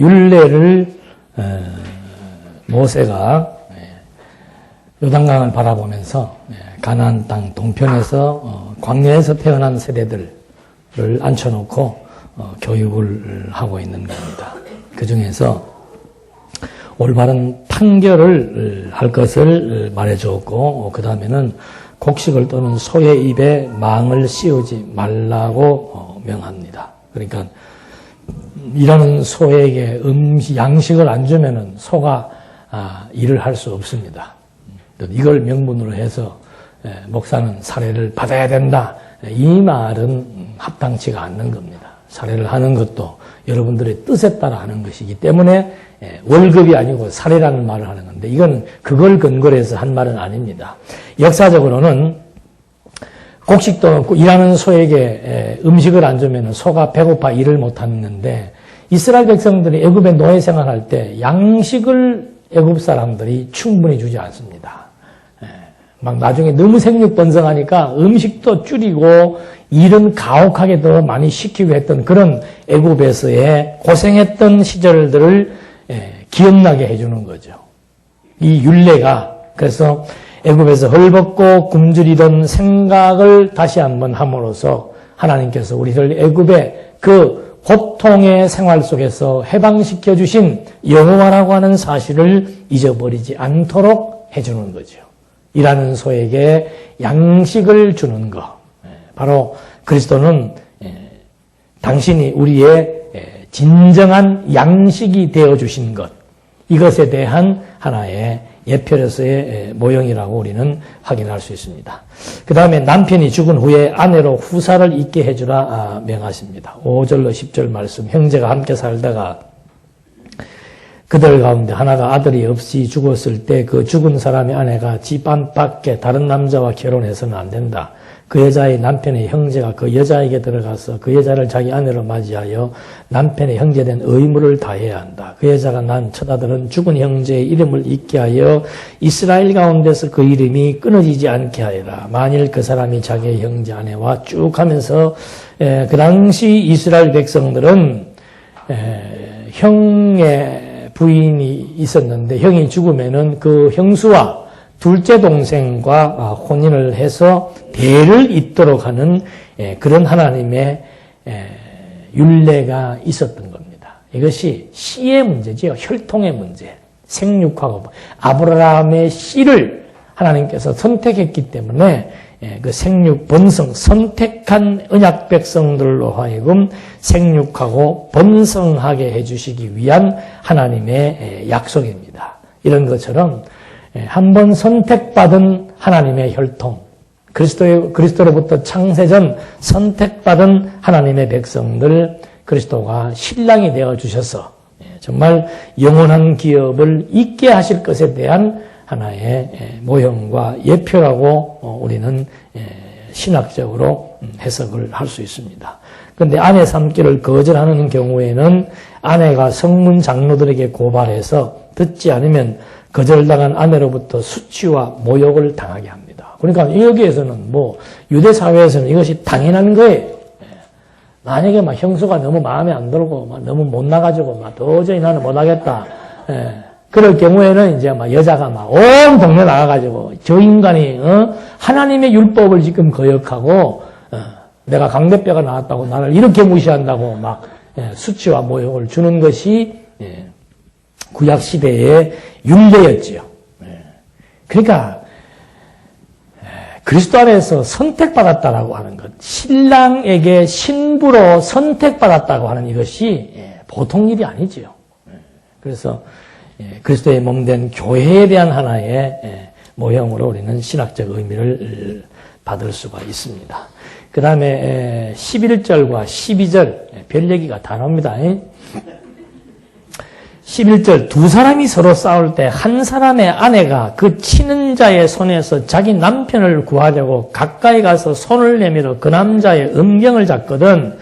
율례를 모세가 요단강을 바라보면서 가나안 땅 동편에서 광야에서 태어난 세대들을 앉혀놓고 교육을 하고 있는 겁니다. 그 중에서 올바른 판결을 할 것을 말해주었고, 그 다음에는 곡식을 떠는 소의 입에 망을 씌우지 말라고 명합니다. 그러니까 일하는 소에게 양식을 안 주면은 소가 일을 할 수 없습니다. 이걸 명분으로 해서 목사는 살해를 받아야 된다. 이 말은 합당치가 않는 겁니다. 살해를 하는 것도 여러분들의 뜻에 따라 하는 것이기 때문에 월급이 아니고 살해라는 말을 하는 건데, 이건 그걸 근거로 해서 한 말은 아닙니다. 역사적으로는 곡식도 일하는 소에게 음식을 안 주면 소가 배고파 일을 못 하는데, 이스라엘 백성들이 애굽에 노예 생활할 때 양식을 애굽 사람들이 충분히 주지 않습니다. 막 나중에 너무 생육 번성하니까 음식도 줄이고 일은 가혹하게 더 많이 시키고 했던 그런 애굽에서의 고생했던 시절들을 기억나게 해주는 거죠. 이 율례가, 그래서 애굽에서 헐벗고 굶주리던 생각을 다시 한번 함으로써 하나님께서 우리를 애굽의 그 고통의 생활 속에서 해방시켜 주신 여호와라고 하는 사실을 잊어버리지 않도록 해주는 거죠. 일하는 소에게 양식을 주는 것. 바로 그리스도는 당신이 우리의 진정한 양식이 되어주신 것. 이것에 대한 하나의 예표로서의 모형이라고 우리는 확인할 수 있습니다. 그 다음에 남편이 죽은 후에 아내로 후사를 있게 해주라 명하십니다. 5절로 10절 말씀. 형제가 함께 살다가 그들 가운데 하나가 아들이 없이 죽었을 때 그 죽은 사람의 아내가 집 안 밖에 다른 남자와 결혼해서는 안 된다. 그 여자의 남편의 형제가 그 여자에게 들어가서 그 여자를 자기 아내로 맞이하여 남편의 형제된 의무를 다해야 한다. 그 여자가 난 첫 아들은 죽은 형제의 이름을 잊게 하여 이스라엘 가운데서 그 이름이 끊어지지 않게 하여라. 만일 그 사람이 자기의 형제 아내와 쭉 하면서 그 당시 이스라엘 백성들은 형의 부인이 있었는데 형이 죽으면은 그 형수와 둘째 동생과 혼인을 해서 대를 잇도록 하는 그런 하나님의 율례가 있었던 겁니다. 이것이 씨의 문제지요. 혈통의 문제. 생육하고 아브라함의 씨를 하나님께서 선택했기 때문에 그 생육 번성, 선택한 언약 백성들로 하여금 생육하고 번성하게 해주시기 위한 하나님의 약속입니다. 이런 것처럼 한번 선택받은 하나님의 혈통, 그리스도로부터 창세전 선택받은 하나님의 백성들, 그리스도가 신랑이 되어 주셔서 정말 영원한 기업을 있게 하실 것에 대한 하나의 모형과 예표라고 우리는 신학적으로 해석을 할 수 있습니다. 그런데 아내 삼기를 거절하는 경우에는 아내가 성문 장로들에게 고발해서 듣지 않으면 거절당한 아내로부터 수치와 모욕을 당하게 합니다. 그러니까 여기에서는 유대 사회에서는 이것이 당연한 거예요. 만약에 형수가 너무 마음에 안 들고 너무 못 나가지고 도저히 나는 못 하겠다. 그럴 경우에는 이제 여자가 온 동네 나가가지고 저 인간이 하나님의 율법을 지금 거역하고 내가 강대뼈가 나왔다고 나를 이렇게 무시한다고 수치와 모욕을 주는 것이 구약 시대의 율례였지요. 그러니까 그리스도 안에서 선택받았다라고 하는 것, 신랑에게 신부로 선택받았다고 하는 이것이 보통 일이 아니지요. 그래서 그리스도의 몸된 교회에 대한 하나의 모형으로 우리는 신학적 의미를 받을 수가 있습니다. 그 다음에 11절과 12절 별 얘기가 다 나옵니다. 11절 두 사람이 서로 싸울 때 한 사람의 아내가 그 치는 자의 손에서 자기 남편을 구하려고 가까이 가서 손을 내밀어 그 남자의 음경을 잡거든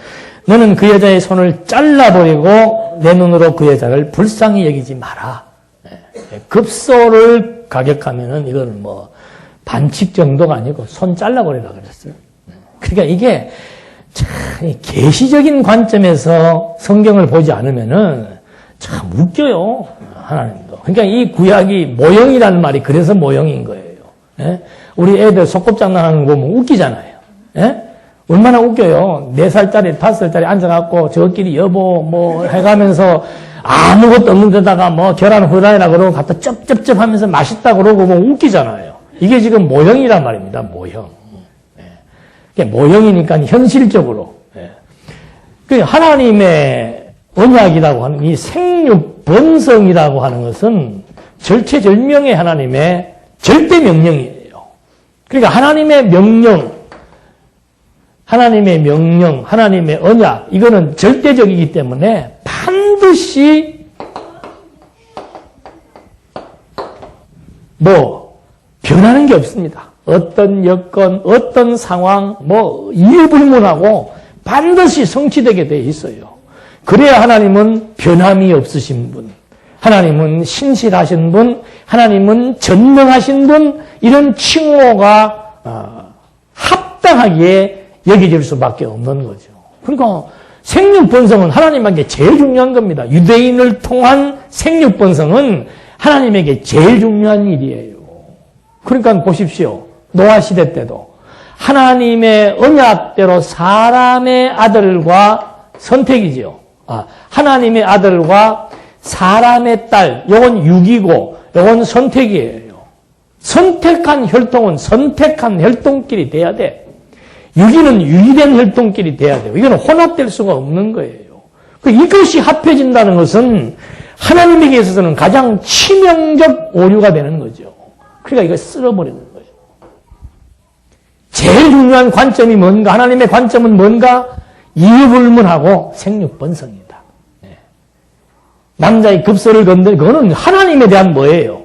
너는 그 여자의 손을 잘라버리고 내 눈으로 그 여자를 불쌍히 여기지 마라. 급소를 가격하면은 이거는 반칙 정도가 아니고 손 잘라버리라 그랬어요. 그러니까 이게 참 계시적인 관점에서 성경을 보지 않으면은 참 웃겨요. 하나님도. 그러니까 이 구약이 모형이라는 말이 그래서 모형인 거예요. 예? 우리 애들 속꿉장난하는 거 보면 웃기잖아요. 예? 얼마나 웃겨요. 4살짜리, 5살짜리 앉아갖고 저끼리 여보 뭐 해가면서 아무것도 없는 데다가 뭐 계란 후라이라 그러고 갖다 쩝쩝쩝 하면서 맛있다 그러고 뭐 웃기잖아요. 이게 지금 모형이란 말입니다. 모형. 예. 모형이니까 현실적으로. 예. 그 하나님의 언약이라고 하는 이 생육 번성이라고 하는 것은 절체절명의 하나님의 절대 명령이에요. 그러니까 하나님의 명령, 하나님의 언약, 이거는 절대적이기 때문에 반드시 변하는 게 없습니다. 어떤 여건, 어떤 상황, 이유 불문하고 반드시 성취되게 돼 있어요. 그래야 하나님은 변함이 없으신 분, 하나님은 신실하신 분, 하나님은 전능하신 분, 이런 칭호가 합당하게 여겨질 수밖에 없는 거죠. 그러니까 생육번성은 하나님에게 제일 중요한 겁니다. 유대인을 통한 생육번성은 하나님에게 제일 중요한 일이에요. 그러니까 보십시오. 노아 시대 때도 하나님의 언약대로 사람의 아들과 선택이지요. 하나님의 아들과 사람의 딸, 요건 육이고 요건 선택이에요. 선택한 혈통은 선택한 혈통끼리 돼야 돼. 유기는 유기된 혈통끼리 돼야 돼요. 이거는 혼합될 수가 없는 거예요. 이것이 합해진다는 것은 하나님에게 있어서는 가장 치명적 오류가 되는 거죠. 그러니까 이걸 쓸어버리는 거예요. 제일 중요한 관점이 뭔가? 하나님의 관점은 뭔가? 이유불문하고 생육번성이다. 남자의 급소를 건드는 그거는 하나님에 대한 뭐예요?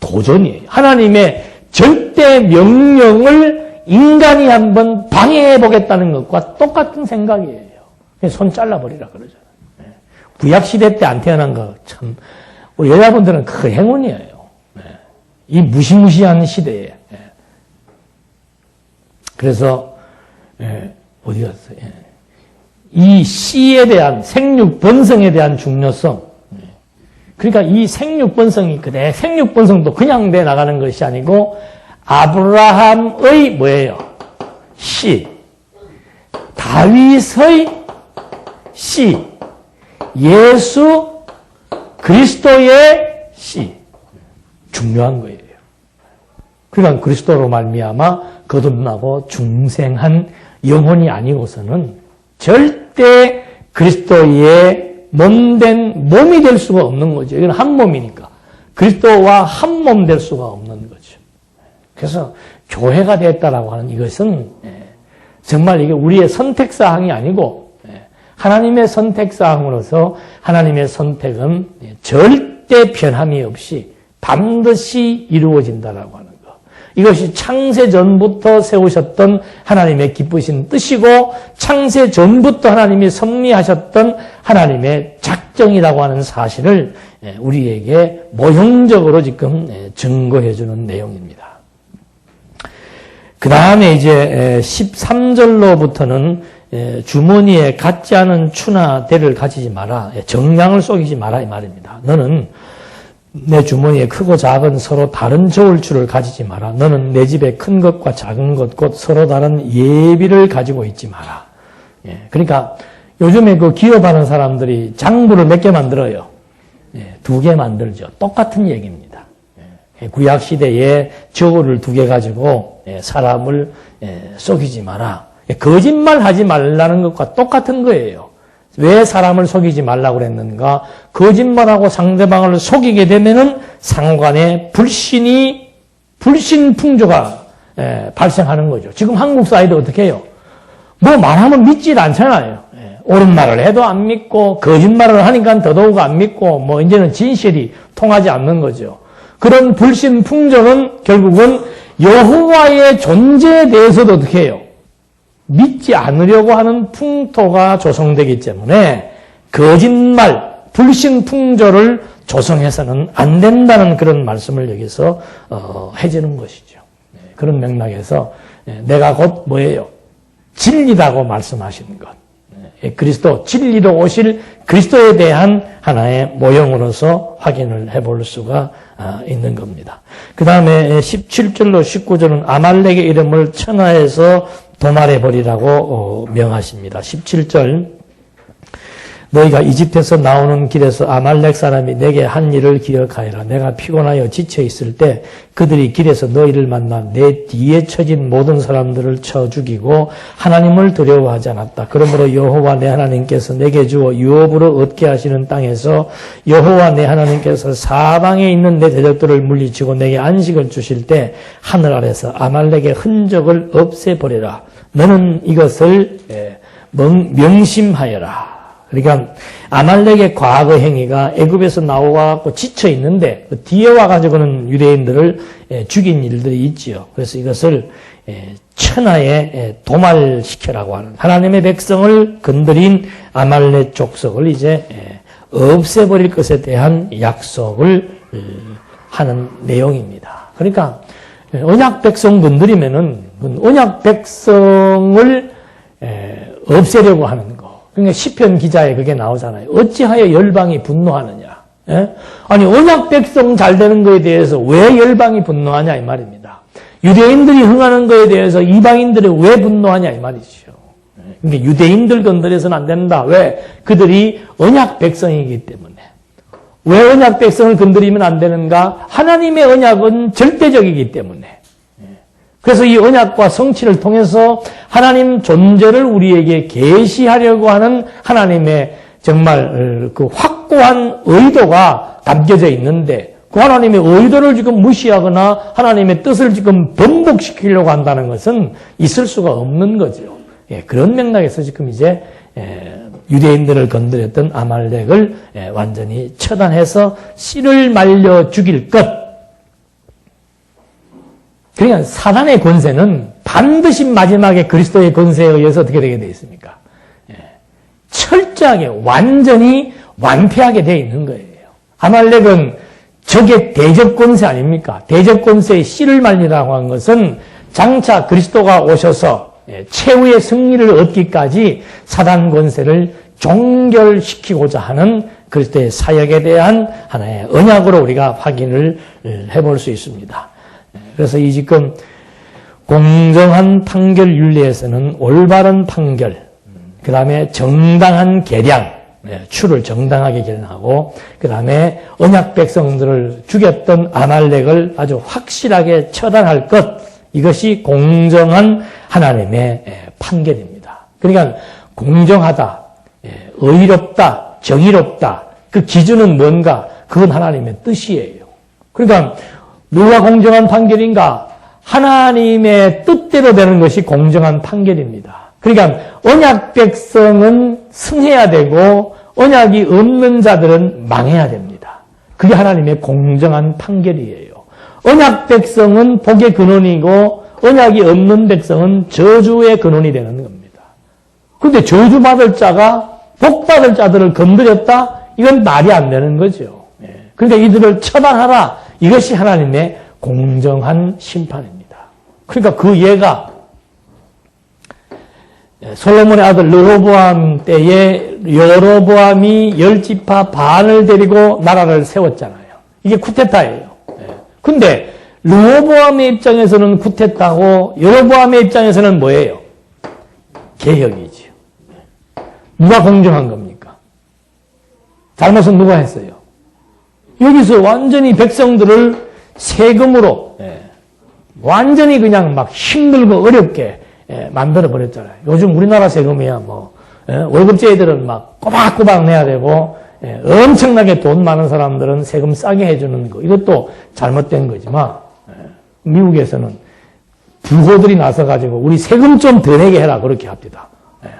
도전이에요. 하나님의 절대 명령을 인간이 한번 방해해보겠다는 것과 똑같은 생각이에요. 손 잘라버리라 그러잖아요. 구약시대 때 안 태어난 거 참, 우리 여자분들은 그 행운이에요. 이 무시무시한 시대에. 그래서, 어디 갔어요? 이 씨에 대한, 생육번성에 대한 중요성. 그러니까 이 생육번성이 그래, 생육번성도 그냥 돼 나가는 것이 아니고, 아브라함의 뭐예요? 씨. 다윗의 씨. 예수 그리스도의 씨. 중요한 거예요. 그러니까 그리스도로 말미암아 거듭나고 중생한 영혼이 아니고서는 절대 그리스도의 몸된 몸이 될 수가 없는 거죠. 이건 한 몸이니까. 그리스도와 한 몸 될 수가 없는 거죠. 그래서 교회가 됐다라고 하는 이것은 정말 이게 우리의 선택사항이 아니고 하나님의 선택사항으로서 하나님의 선택은 절대 변함이 없이 반드시 이루어진다라고 하는 것. 이것이 창세 전부터 세우셨던 하나님의 기쁘신 뜻이고 창세 전부터 하나님이 섭리하셨던 하나님의 작정이라고 하는 사실을 우리에게 모형적으로 지금 증거해 주는 내용입니다. 그 다음에 이제 13절로부터는 주머니에 갖지 않은 추나 대를 가지지 마라. 정량을 속이지 마라 이 말입니다. 너는 내 주머니에 크고 작은 서로 다른 저울추를 가지지 마라. 너는 내 집에 큰 것과 작은 것 곧 서로 다른 예비를 가지고 있지 마라. 그러니까 요즘에 그 기업하는 사람들이 장부를 몇 개 만들어요. 2개 만들죠. 똑같은 얘기입니다. 구약 시대에 저울을 2개 가지고 사람을 속이지 마라. 거짓말하지 말라는 것과 똑같은 거예요. 왜 사람을 속이지 말라고 그랬는가? 거짓말하고 상대방을 속이게 되면은 상관에 불신 풍조가 발생하는 거죠. 지금 한국 사회도 어떻게 해요? 말하면 믿질 않잖아요. 옳은 말을 해도 안 믿고 거짓말을 하니까 더더욱 안 믿고 이제는 진실이 통하지 않는 거죠. 그런 불신 풍조는 결국은 여호와의 존재에 대해서도 어떻게 해요? 믿지 않으려고 하는 풍토가 조성되기 때문에 거짓말, 불신 풍조를 조성해서는 안 된다는 그런 말씀을 여기서 해주는 것이죠. 그런 맥락에서 내가 곧 뭐예요? 진리라고 말씀하시는 것. 그리스도, 진리로 오실 그리스도에 대한 하나의 모형으로서 확인을 해볼 수가 있는 겁니다. 그 다음에 17절로 19절은 아말렉의 이름을 천하에서 도말해버리라고 명하십니다. 17절 너희가 이집트에서 나오는 길에서 아말렉 사람이 내게 한 일을 기억하여라. 내가 피곤하여 지쳐 있을 때 그들이 길에서 너희를 만나 내 뒤에 처진 모든 사람들을 쳐 죽이고 하나님을 두려워하지 않았다. 그러므로 여호와 내 하나님께서 내게 주어 유업으로 얻게 하시는 땅에서 여호와 내 하나님께서 사방에 있는 내 대적들을 물리치고 내게 안식을 주실 때 하늘 아래서 아말렉의 흔적을 없애버리라. 너는 이것을 명심하여라. 그러니까 아말렉의 과거 행위가 애굽에서 나와갖고 지쳐 있는데 그 뒤에 와가지고는 유대인들을 죽인 일들이 있지요. 그래서 이것을 천하에 도말시켜라고 하는 하나님의 백성을 건드린 아말렉 족속을 이제 없애버릴 것에 대한 약속을 하는 내용입니다. 그러니까 언약 백성 건드리면은 언약 백성을 없애려고 하는 거. 그러니까 시편 기자에 그게 나오잖아요. 어찌하여 열방이 분노하느냐. 예? 아니 언약 백성 잘 되는 거에 대해서 왜 열방이 분노하냐 이 말입니다. 유대인들이 흥하는 거에 대해서 이방인들이 왜 분노하냐 이 말이죠. 그러니까 유대인들 건드려서는 안 된다. 왜? 그들이 언약 백성이기 때문에. 왜 언약 백성을 건드리면 안 되는가? 하나님의 언약은 절대적이기 때문에. 그래서 이 언약과 성취를 통해서 하나님 존재를 우리에게 계시하려고 하는 하나님의 정말 그 확고한 의도가 담겨져 있는데 그 하나님의 의도를 지금 무시하거나 하나님의 뜻을 지금 번복시키려고 한다는 것은 있을 수가 없는 거죠. 그런 맥락에서 지금 이제 유대인들을 건드렸던 아말렉을 완전히 처단해서 씨를 말려 죽일 것. 그러니까 사단의 권세는 반드시 마지막에 그리스도의 권세에 의해서 어떻게 되게 되어 있습니까? 철저하게 완전히 완패하게 되어 있는 거예요. 아말렉은 적의 대적 권세 아닙니까? 대적 권세의 씨를 말리라고 한 것은 장차 그리스도가 오셔서 최후의 승리를 얻기까지 사단 권세를 종결시키고자 하는 그리스도의 사역에 대한 하나의 언약으로 우리가 확인을 해볼 수 있습니다. 그래서 이 지금 공정한 판결 윤리에서는 올바른 판결, 그 다음에 정당한 계량, 추를 정당하게 계량하고, 그 다음에 언약 백성들을 죽였던 아말렉을 아주 확실하게 처단할 것, 이것이 공정한 하나님의 판결입니다. 그러니까 공정하다, 의롭다, 정의롭다, 그 기준은 뭔가? 그건 하나님의 뜻이에요. 그러니까 누가 공정한 판결인가? 하나님의 뜻대로 되는 것이 공정한 판결입니다. 그러니까 언약 백성은 승해야 되고 언약이 없는 자들은 망해야 됩니다. 그게 하나님의 공정한 판결이에요. 언약 백성은 복의 근원이고 언약이 없는 백성은 저주의 근원이 되는 겁니다. 그런데 저주받을 자가 복받을 자들을 건드렸다? 이건 말이 안 되는 거죠. 그러니까 이들을 처단하라. 이것이 하나님의 공정한 심판입니다. 그러니까 그 예가 솔로몬의 아들 르호보암 때에 여로보암이 10지파 반을 데리고 나라를 세웠잖아요. 이게 쿠데타예요. 근데 르호보암의 입장에서는 쿠데타고 여로보암의 입장에서는 뭐예요? 개혁이지요. 누가 공정한 겁니까? 잘못은 누가 했어요? 여기서 완전히 백성들을 세금으로 완전히 그냥 막 힘들고 어렵게 만들어 버렸잖아요. 요즘 우리나라 세금이야 월급쟁이들은 막 꼬박꼬박 내야 되고 엄청나게 돈 많은 사람들은 세금 싸게 해주는 거 이것도 잘못된 거지만 미국에서는 부호들이 나서가지고 우리 세금 좀 더 내게 해라 그렇게 합니다.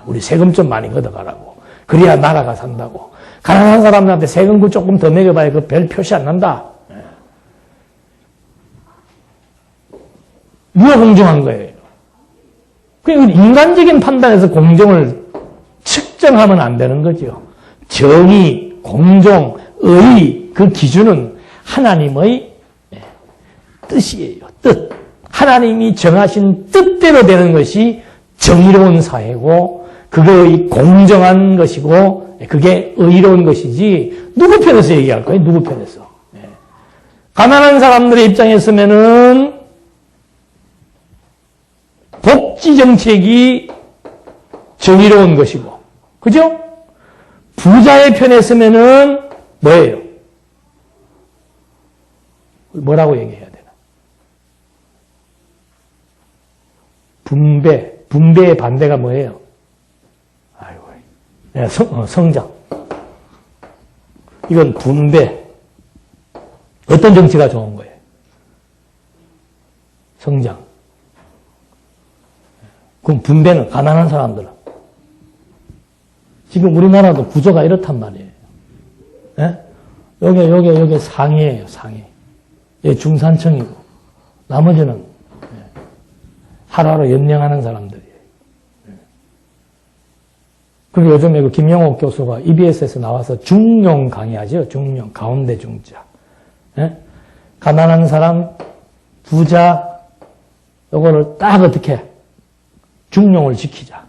우리 세금 좀 많이 걷어가라고. 그래야 나라가 산다고. 가난한 사람들한테 세금 조금 더 매겨봐야 그 별 표시 안 난다. 누가 공정한 거예요? 그러니까 인간적인 판단에서 공정을 측정하면 안 되는 거죠. 정의, 공정, 의, 그 기준은 하나님의 뜻이에요. 뜻. 하나님이 정하신 뜻대로 되는 것이 정의로운 사회고 그게 공정한 것이고 그게 의로운 것이지 누구 편에서 얘기할 거예요? 누구 편에서? 가난한 사람들의 입장에 서면은 복지 정책이 정의로운 것이고, 그죠? 부자의 편에 서면은 뭐예요? 뭐라고 얘기해야 되나? 분배의 반대가 뭐예요? 아이고, 성장. 이건 분배. 어떤 정치가 좋은 거예요? 성장. 그럼 분배는 가난한 사람들은. 지금 우리나라도 구조가 이렇단 말이에요. 예? 여기 상위예요, 상위. 여기 중산층이고, 나머지는 하루하루 연명하는 사람들이에요. 그리고 요즘에 그 김영옥 교수가 EBS에서 나와서 중용 강의하죠. 중용, 가운데 중자. 예? 가난한 사람, 부자, 요거를 딱 어떻게 중용을 지키자.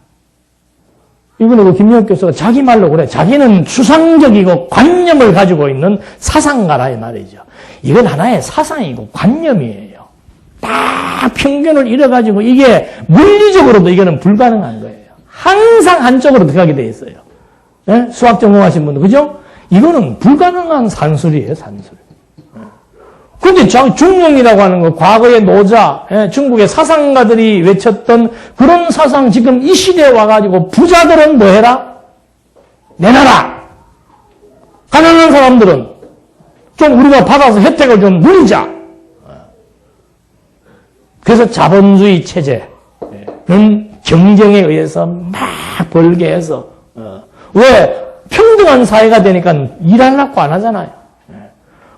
이번에 그 김영옥 교수가 자기 말로 그래. 자기는 추상적이고 관념을 가지고 있는 사상가라 이 말이죠. 이건 하나의 사상이고 관념이에요. 딱 편견을 잃어가지고 이게 물리적으로도 이거는 불가능한 거예요. 항상 한쪽으로 들어가게 돼 있어요. 예? 수학 전공하신 분들, 그죠? 이거는 불가능한 산술이에요, 산술. 그런데 중용이라고 하는 거, 과거의 노자, 중국의 사상가들이 외쳤던 그런 사상 지금 이 시대에 와가지고 부자들은 뭐 해라? 내놔라! 가난한 사람들은 좀 우리가 받아서 혜택을 좀 누리자! 그래서 자본주의 체제는 경쟁에 의해서 막 벌게 해서, 왜? 평등한 사회가 되니까 일하려고 안 하잖아요.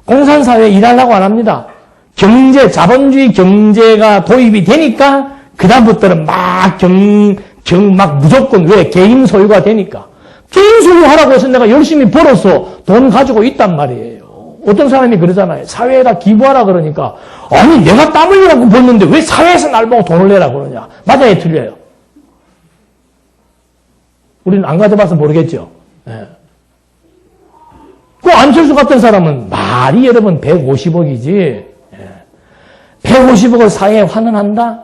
공산사회에 일하려고 안 합니다. 자본주의 경제가 도입이 되니까, 그다음부터는 막 무조건, 왜? 개인 소유가 되니까. 개인 소유하라고 해서 내가 열심히 벌어서 돈 가지고 있단 말이에요. 어떤 사람이 그러잖아요. 사회에다 기부하라 그러니까, 아니, 내가 땀 흘리라고 벌는데 왜 사회에서 날 보고 돈을 내라 그러냐. 맞아요, 틀려요? 우리는 안 가져봐서 모르겠죠. 예. 그 안철수 같은 사람은 말이 여러분 150억이지. 150억을 사회에 환원한다?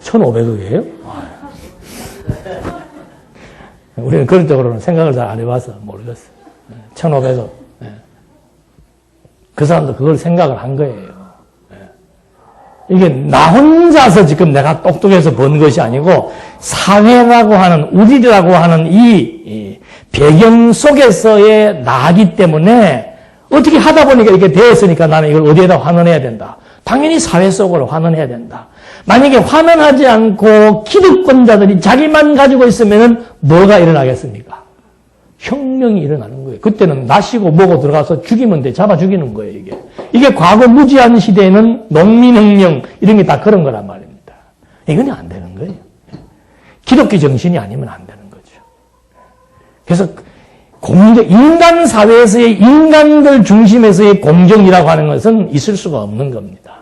1,500억이에요? 우리는 그런 쪽으로는 생각을 잘 안 해봐서 모르겠어요. 1,500억. 그 사람도 그걸 생각을 한 거예요. 이게 나 혼자서 지금 내가 똑똑해서 번 것이 아니고 사회라고 하는, 우리라고 하는 이 배경 속에서의 나기 때문에 어떻게 하다 보니까 이렇게 되었으니까 나는 이걸 어디에다 환원해야 된다. 당연히 사회 속으로 환원해야 된다. 만약에 환원하지 않고 기득권자들이 자기만 가지고 있으면 뭐가 일어나겠습니까? 혁명이 일어나는 거예요. 그때는 나시고 뭐고 들어가서 죽이면 돼. 잡아 죽이는 거예요, 이게. 이게 과거 무지한 시대에는 농민혁명 이런 게 다 그런 거란 말입니다. 이건 안 되는 거예요. 기독교 정신이 아니면 안 되는 거죠. 그래서 인간 사회에서의 인간들 중심에서의 공정이라고 하는 것은 있을 수가 없는 겁니다.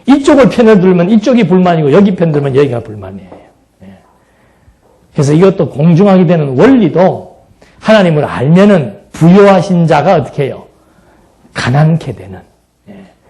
이쪽을 편을 들면 이쪽이 불만이고 여기 편 들면 여기가 불만이에요. 그래서 이것도 공정하게 되는 원리도 하나님을 알면은 부유하신 자가 어떻게 해요? 가난케 되는.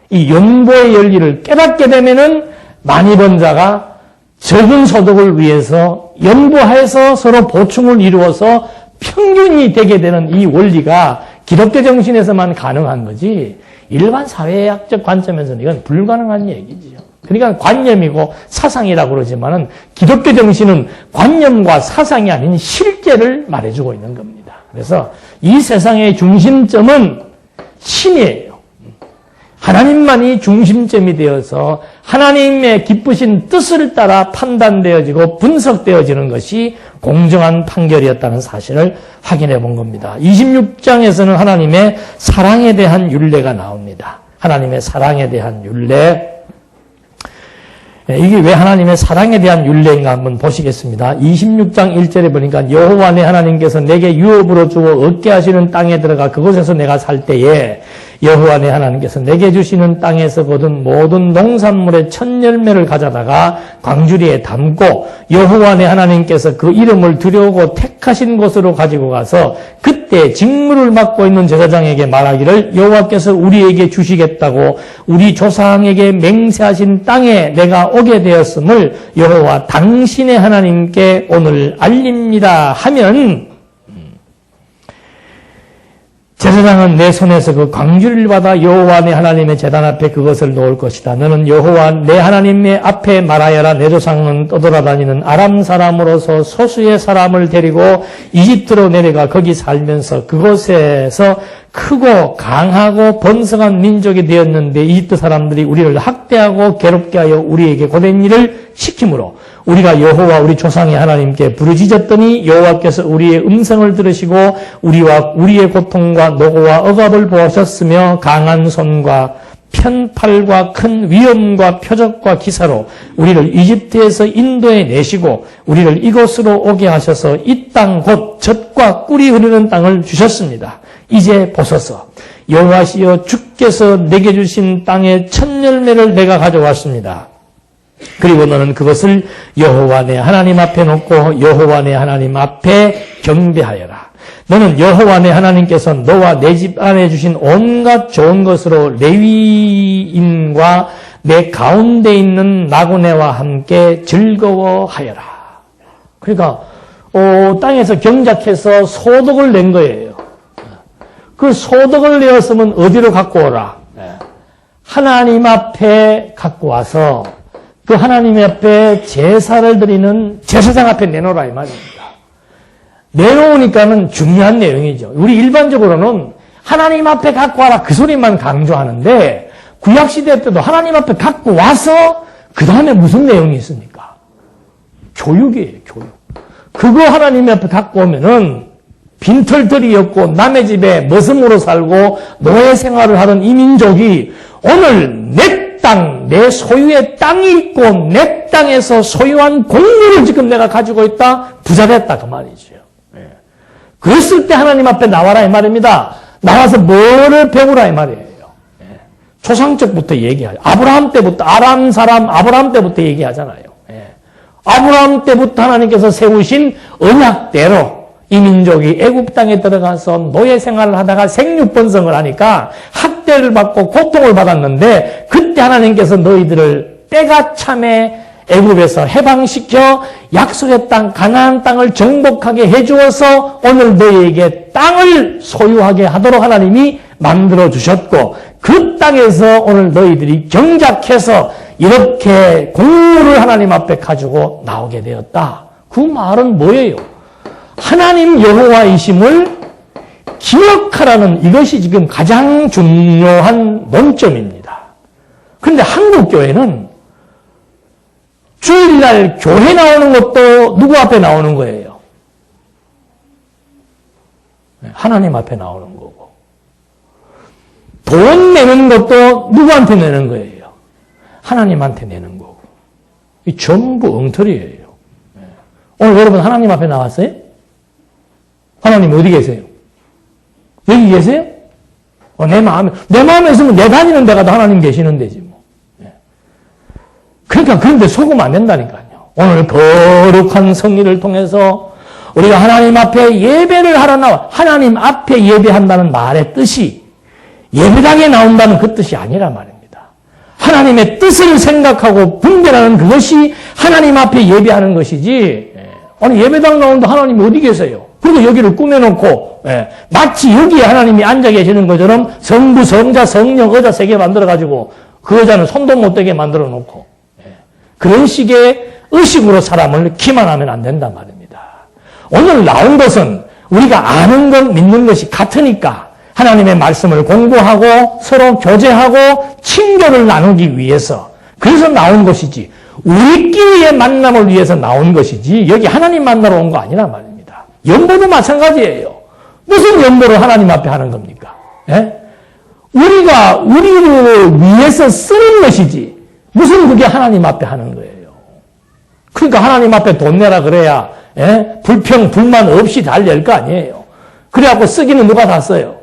이 연보의 열리를 깨닫게 되면은 많이 번 자가 적은 소득을 위해서 연보해서 서로 보충을 이루어서 평균이 되게 되는 이 원리가 기독교 정신에서만 가능한 거지 일반 사회학적 관점에서는 이건 불가능한 얘기지요. 그러니까 관념이고 사상이라고 그러지만은 기독교 정신은 관념과 사상이 아닌 실제를 말해주고 있는 겁니다. 그래서 이 세상의 중심점은 신이에요. 하나님만이 중심점이 되어서 하나님의 기쁘신 뜻을 따라 판단되어지고 분석되어지는 것이 공정한 판결이었다는 사실을 확인해 본 겁니다. 26장에서는 하나님의 사랑에 대한 율례가 나옵니다. 하나님의 사랑에 대한 율례. 이게 왜 하나님의 사랑에 대한 율례인가 한번 보시겠습니다. 26장 1절에 보니까 여호와 내 하나님께서 내게 유업으로 주어 얻게 하시는 땅에 들어가 그곳에서 내가 살 때에 여호와 내 하나님께서 내게 주시는 땅에서 거둔 모든 농산물의 첫 열매를 가져다가 광주리에 담고 여호와 내 하나님께서 그 이름을 두려우고 택하신 곳으로 가지고 가서 그때 직무를 맡고 있는 제사장에게 말하기를 여호와께서 우리에게 주시겠다고 우리 조상에게 맹세하신 땅에 내가 오게 되었음을 여호와 당신의 하나님께 오늘 알립니다 하면 제사장은 내 손에서 그 광주리를 받아 여호와 내 하나님의 제단 앞에 그것을 놓을 것이다. 너는 여호와 내 하나님의 앞에 말하여라. 내 조상은 떠돌아다니는 아람 사람으로서 소수의 사람을 데리고 이집트로 내려가 거기 살면서 그곳에서 크고 강하고 번성한 민족이 되었는데 이집트 사람들이 우리를 학대하고 괴롭게 하여 우리에게 고된 일을 시키므로 우리가 여호와 우리 조상의 하나님께 부르짖었더니 여호와께서 우리의 음성을 들으시고 우리와 우리의 고통과 노고와 억압을 보셨으며 강한 손과 편팔과 큰 위엄과 표적과 기사로 우리를 이집트에서 인도해 내시고 우리를 이곳으로 오게 하셔서 이 땅 곧 젖과 꿀이 흐르는 땅을 주셨습니다. 이제 보소서 여호와시여 주께서 내게 주신 땅의 첫 열매를 내가 가져왔습니다. 그리고 너는 그것을 여호와 내 하나님 앞에 놓고 여호와 내 하나님 앞에 경배하여라. 너는 여호와 내 하나님께서 너와 내 집 안에 주신 온갖 좋은 것으로 레위인과 내 가운데 있는 나그네와 함께 즐거워하여라. 그러니까 땅에서 경작해서 소득을 낸 거예요. 그 소득을 내었으면 어디로 갖고 오라? 하나님 앞에 갖고 와서 그 하나님 앞에 제사를 드리는 제사장 앞에 내놓으라 이 말입니다. 내놓으니까는 중요한 내용이죠. 우리 일반적으로는 하나님 앞에 갖고 와라 그 소리만 강조하는데 구약시대 때도 하나님 앞에 갖고 와서 그 다음에 무슨 내용이 있습니까? 교육이에요. 교육. 그거 하나님 앞에 갖고 오면은 빈털터리 없고 남의 집에 머슴으로 살고 노예 생활을 하던 이 민족이 오늘 내 땅, 내 소유의 땅이 있고 내 땅에서 소유한 공물을 지금 내가 가지고 있다. 부자 됐다 그 말이죠. 그랬을 때 하나님 앞에 나와라 이 말입니다. 나와서 뭐를 배우라 이 말이에요. 초상적부터 얘기하죠. 아브라함 때부터 아람 사람 아브라함 때부터 얘기하잖아요. 아브라함 때부터 하나님께서 세우신 언약대로 이 민족이 애굽 땅에 들어가서 노예 생활을 하다가 생육번성을 하니까 학대를 받고 고통을 받았는데 그때 하나님께서 너희들을 때가 참에 애굽에서 해방시켜 약속의 땅 가나안 땅을 정복하게 해주어서 오늘 너희에게 땅을 소유하게 하도록 하나님이 만들어 주셨고 그 땅에서 오늘 너희들이 경작해서 이렇게 공물을 하나님 앞에 가지고 나오게 되었다. 그 말은 뭐예요? 하나님 여호와이심을 기억하라는 이것이 지금 가장 중요한 논점입니다. 그런데 한국 교회는 주일날 교회 나오는 것도 누구 앞에 나오는 거예요? 하나님 앞에 나오는 거고. 돈 내는 것도 누구한테 내는 거예요? 하나님한테 내는 거고. 이 전부 엉터리예요. 오늘 여러분 하나님 앞에 나왔어요? 하나님 어디 계세요? 여기 계세요? 내 마음에 있으면 내 다니는 데 가도 하나님 계시는 데지 뭐. 그러니까 그런데 속으면 안 된다니까요. 오늘 거룩한 성리를 통해서 우리가 하나님 앞에 예배를 하러 나와 하나님 앞에 예배한다는 말의 뜻이 예배당에 나온다는 그 뜻이 아니란 말입니다. 하나님의 뜻을 생각하고 분별하는 그것이 하나님 앞에 예배하는 것이지 아니 예배당 나오는데 하나님이 어디 계세요? 그리고 여기를 꾸며놓고 마치 여기에 하나님이 앉아 계시는 것처럼 성부, 성자, 성령, 의자 3개 만들어가지고 그 의자는 손도 못 대게 만들어 놓고 그런 식의 의식으로 사람을 기만하면 안 된단 말입니다. 오늘 나온 것은 우리가 아는 것, 믿는 것이 같으니까 하나님의 말씀을 공부하고 서로 교제하고 친교를 나누기 위해서 그래서 나온 것이지 우리끼리의 만남을 위해서 나온 것이지 여기 하나님 만나러 온 거 아니란 말입니다. 연보도 마찬가지예요. 무슨 연보를 하나님 앞에 하는 겁니까? 우리가 우리를 위해서 쓰는 것이지 무슨 그게 하나님 앞에 하는 거예요. 그러니까 하나님 앞에 돈 내라 그래야 불평, 불만 없이 잘 낼 거 아니에요. 그래갖고 쓰기는 누가 다 써요?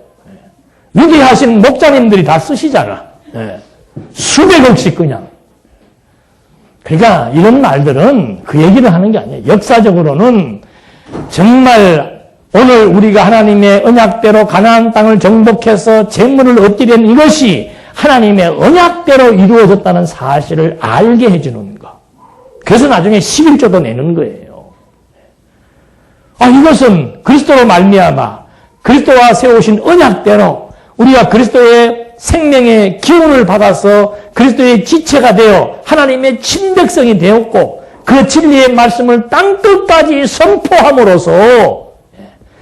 위대하신 목자님들이 다 쓰시잖아. 예. 수백억씩 그냥. 그러니까 이런 말들은 그 얘기를 하는 게 아니에요. 역사적으로는 정말 오늘 우리가 하나님의 언약대로 가나안 땅을 정복해서 재물을 얻게 된 이것이 하나님의 언약대로 이루어졌다는 사실을 알게 해주는 거. 그래서 나중에 11조도 내는 거예요. 이것은 그리스도로 말미암아 그리스도와 세우신 언약대로 우리가 그리스도의 생명의 기운을 받아서 그리스도의 지체가 되어 하나님의 친백성이 되었고 그 진리의 말씀을 땅끝까지 선포함으로써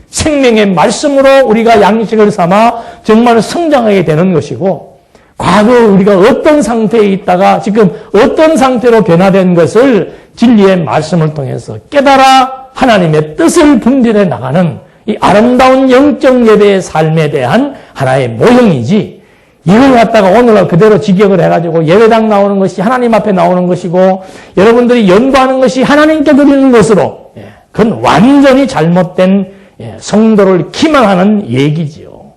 생명의 말씀으로 우리가 양식을 삼아 정말 성장하게 되는 것이고 과거 우리가 어떤 상태에 있다가 지금 어떤 상태로 변화된 것을 진리의 말씀을 통해서 깨달아 하나님의 뜻을 분별해 나가는 이 아름다운 영적 예배의 삶에 대한 하나의 모형이지 이걸 갖다가 오늘날 그대로 직역을 해가지고 예배당 나오는 것이 하나님 앞에 나오는 것이고 여러분들이 연구하는 것이 하나님께 드리는 것으로 그건 완전히 잘못된 성도를 기만하는 얘기지요.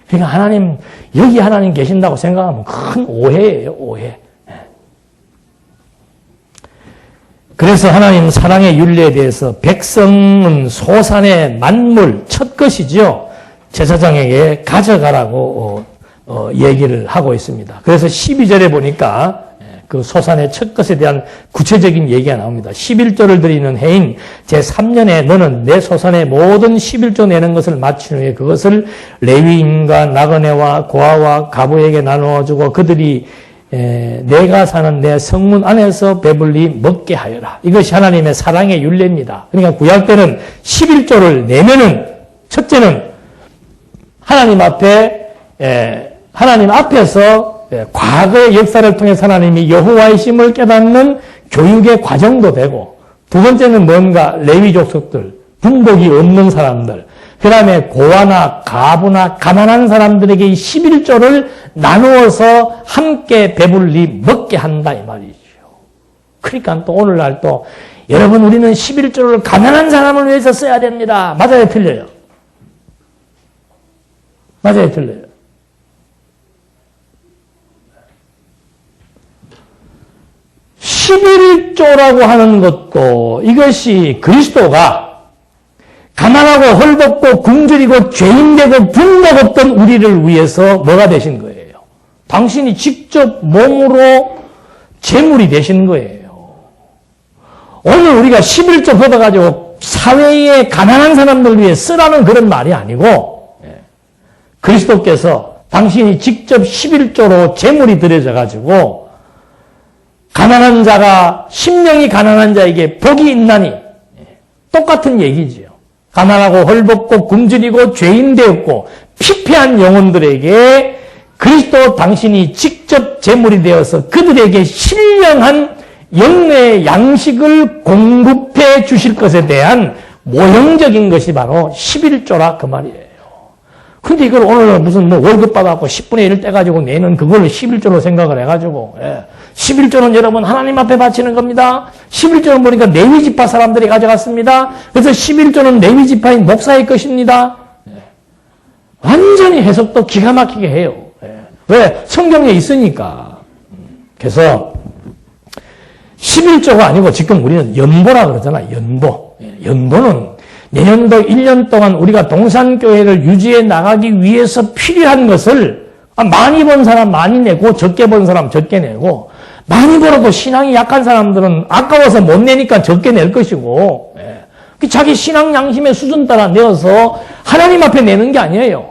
그러니까 하나님 여기 하나님 계신다고 생각하면 큰 오해예요. 오해. 그래서 하나님 사랑의 윤리에 대해서 백성은 소산의 만물 첫 것이지요. 제사장에게 가져가라고 얘기를 하고 있습니다. 그래서 12절에 보니까 그 소산의 첫 것에 대한 구체적인 얘기가 나옵니다. 11조를 드리는 해인 제3년에 너는 내 소산의 모든 11조 내는 것을 마친 후에 그것을 레위인과 나그네와 고아와 가부에게 나누어주고 그들이 내가 사는 내 성문 안에서 배불리 먹게 하여라. 이것이 하나님의 사랑의 율례입니다. 그러니까 구약 때는 11조를 내면은 첫째는 하나님 앞에서 과거의 역사를 통해서 하나님이 여호와의 심을 깨닫는 교육의 과정도 되고 두 번째는 뭔가 레위 족속들, 분복이 없는 사람들, 그 다음에 고아나 가부나 가난한 사람들에게 이 11조를 나누어서 함께 배불리 먹게 한다 이 말이죠. 그러니까 또 오늘날 또 여러분 우리는 11조를 가난한 사람을 위해서 써야 됩니다. 맞아요, 틀려요? 맞아요, 틀려요? 11조라고 하는 것도 이것이 그리스도가 가난하고 헐벗고 굶주리고 죄인되고 분노 없던 우리를 위해서 뭐가 되신 거예요? 당신이 직접 몸으로 제물이 되신 거예요. 오늘 우리가 11조 받아가지고 사회의 가난한 사람들 위해 쓰라는 그런 말이 아니고 그리스도께서 당신이 직접 11조로 제물이 드려져가지고 가난한 자가 심령이 가난한 자에게 복이 있나니 똑같은 얘기지요. 가난하고 헐벗고 굶주리고 죄인 되었고 피폐한 영혼들에게 그리스도 당신이 직접 제물이 되어서 그들에게 신령한 영의 양식을 공급해 주실 것에 대한 모형적인 것이 바로 11조라 그 말이에요. 근데 이걸 오늘 무슨 월급 받아갖고 10분의 1 떼가지고 내는 그걸 11조로 생각을 해가지고 11조는 여러분 하나님 앞에 바치는 겁니다. 11조는 보니까 레위지파 사람들이 가져갔습니다. 그래서 11조는 레위지파인 목사의 것입니다. 완전히 해석도 기가 막히게 해요. 왜? 성경에 있으니까. 그래서 11조가 아니고 지금 우리는 연보라 그러잖아요. 연보. 연보는 내년도 1년 동안 우리가 동산교회를 유지해 나가기 위해서 필요한 것을 많이 번 사람 많이 내고 적게 번 사람 적게 내고 많이 벌어도 신앙이 약한 사람들은 아까워서 못 내니까 적게 낼 것이고 자기 신앙 양심의 수준 따라 내어서 하나님 앞에 내는 게 아니에요.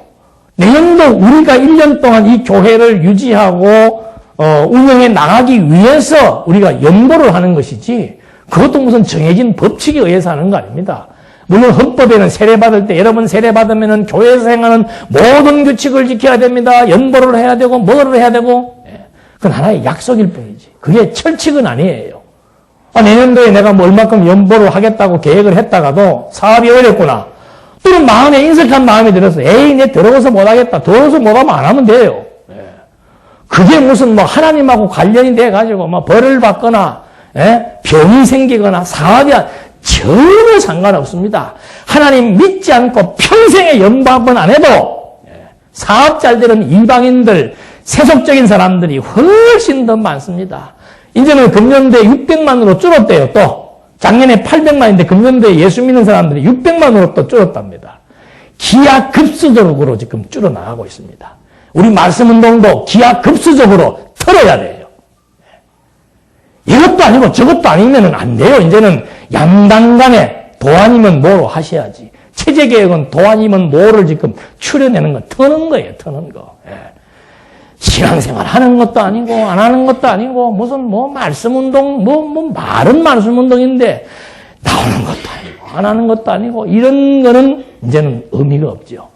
내년도 우리가 1년 동안 이 교회를 유지하고 운영해 나가기 위해서 우리가 연보를 하는 것이지 그것도 무슨 정해진 법칙에 의해서 하는 거 아닙니다. 물론 헌법에는 세례받을 때 여러분 세례받으면 교회에서 행하는 모든 규칙을 지켜야 됩니다. 연보를 해야 되고 뭐를 해야 되고 그건 하나의 약속일 뿐이지. 그게 철칙은 아니에요. 내년도에 내가 뭐 얼마큼 연보를 하겠다고 계획을 했다가도 사업이 어렵구나. 또는 마음에 인색한 마음이 들어서 에이 내 더러워서 못하겠다. 더러워서 못하면 안 하면 돼요. 그게 무슨 뭐 하나님하고 관련이 돼가지고 뭐 벌을 받거나 병이 생기거나 사업이 전혀 상관없습니다. 하나님 믿지 않고 평생에 연보 한 번 안 해도 사업 잘 되는 이방인들, 세속적인 사람들이 훨씬 더 많습니다. 이제는 금년도에 600만으로 줄었대요, 또. 작년에 800만인데 금년도에 예수 믿는 사람들이 600만으로 또 줄었답니다. 기하급수적으로 지금 줄어나가고 있습니다. 우리 말씀운동도 기하급수적으로 털어야 돼요. 이것도 아니고 저것도 아니면 안 돼요. 이제는 양당 간에 도 아니면 뭐로 하셔야지. 체제개혁은 도 아니면 뭐를 지금 추려내는 거, 터는 거예요, 터는 거. 신앙생활 하는 것도 아니고, 안 하는 것도 아니고, 무슨 뭐 말씀운동, 말은 말씀운동인데, 나오는 것도 아니고, 안 하는 것도 아니고, 이런 거는 이제는 의미가 없죠.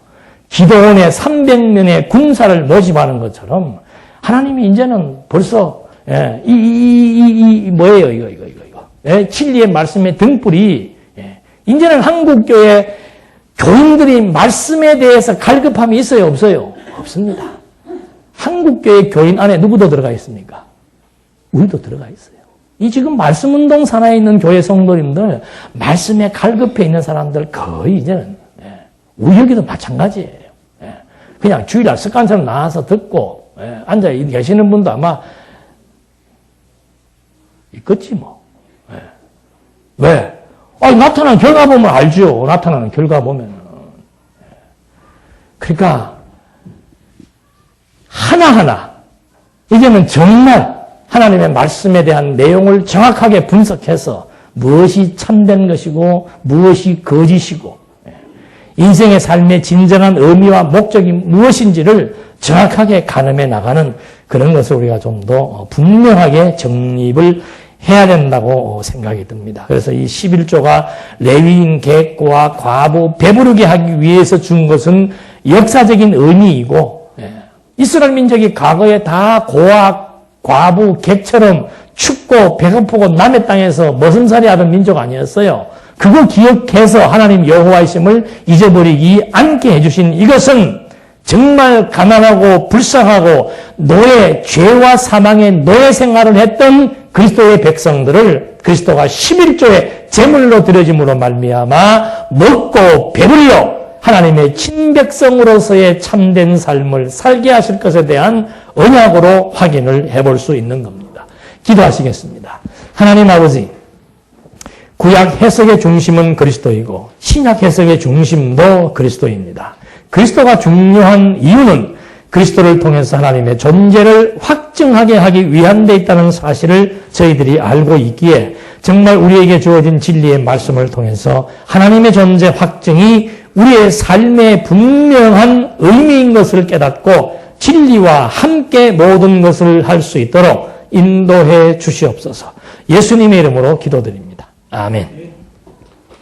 기도원에 300명의 군사를 모집하는 것처럼, 하나님이 이제는 벌써, 뭐예요, 이거. 진리의 말씀의 등불이, 이제는 한국교회 교인들이 말씀에 대해서 갈급함이 있어요, 없어요? 없습니다. 한국교회 교인 안에 누구도 들어가 있습니까? 우리도 들어가 있어요. 이 지금 말씀운동 산하에 있는 교회 성도님들, 말씀에 갈급해 있는 사람들 거의 이제는, 우리 여기도 마찬가지예요. 그냥 주일날 습관처럼 나와서 듣고, 앉아 계시는 분도 아마 있겠지 뭐. 왜? 나타나는 결과 보면 알죠. 나타나는 결과 보면. 그러니까 하나하나 이제는 정말 하나님의 말씀에 대한 내용을 정확하게 분석해서 무엇이 참된 것이고 무엇이 거짓이고 인생의 삶의 진정한 의미와 목적이 무엇인지를 정확하게 가늠해 나가는 그런 것을 우리가 좀 더 분명하게 정립을 해야 된다고 생각이 듭니다. 그래서 이 11조가 레위인 객과 과부 배부르게 하기 위해서 준 것은 역사적인 의미이고 이스라엘 민족이 과거에 다 고아, 과부, 객처럼 춥고 배고프고 남의 땅에서 머슴살이 하던 민족 아니었어요. 그거 기억해서 하나님 여호와이심을 잊어버리기 않게 해주신 이것은 정말 가난하고 불쌍하고 노예, 죄와 사망의 노예 생활을 했던 그리스도의 백성들을 그리스도가 11조의 제물로 드려짐으로 말미암아 먹고 배불러 하나님의 친백성으로서의 참된 삶을 살게 하실 것에 대한 언약으로 확인을 해볼 수 있는 겁니다. 기도하시겠습니다. 하나님 아버지, 구약 해석의 중심은 그리스도이고 신약 해석의 중심도 그리스도입니다. 그리스도가 중요한 이유는 그리스도를 통해서 하나님의 존재를 확증하게 하기 위한 데 있다는 사실을 저희들이 알고 있기에 정말 우리에게 주어진 진리의 말씀을 통해서 하나님의 존재 확증이 우리의 삶의 분명한 의미인 것을 깨닫고 진리와 함께 모든 것을 할 수 있도록 인도해 주시옵소서. 예수님의 이름으로 기도드립니다. 아멘.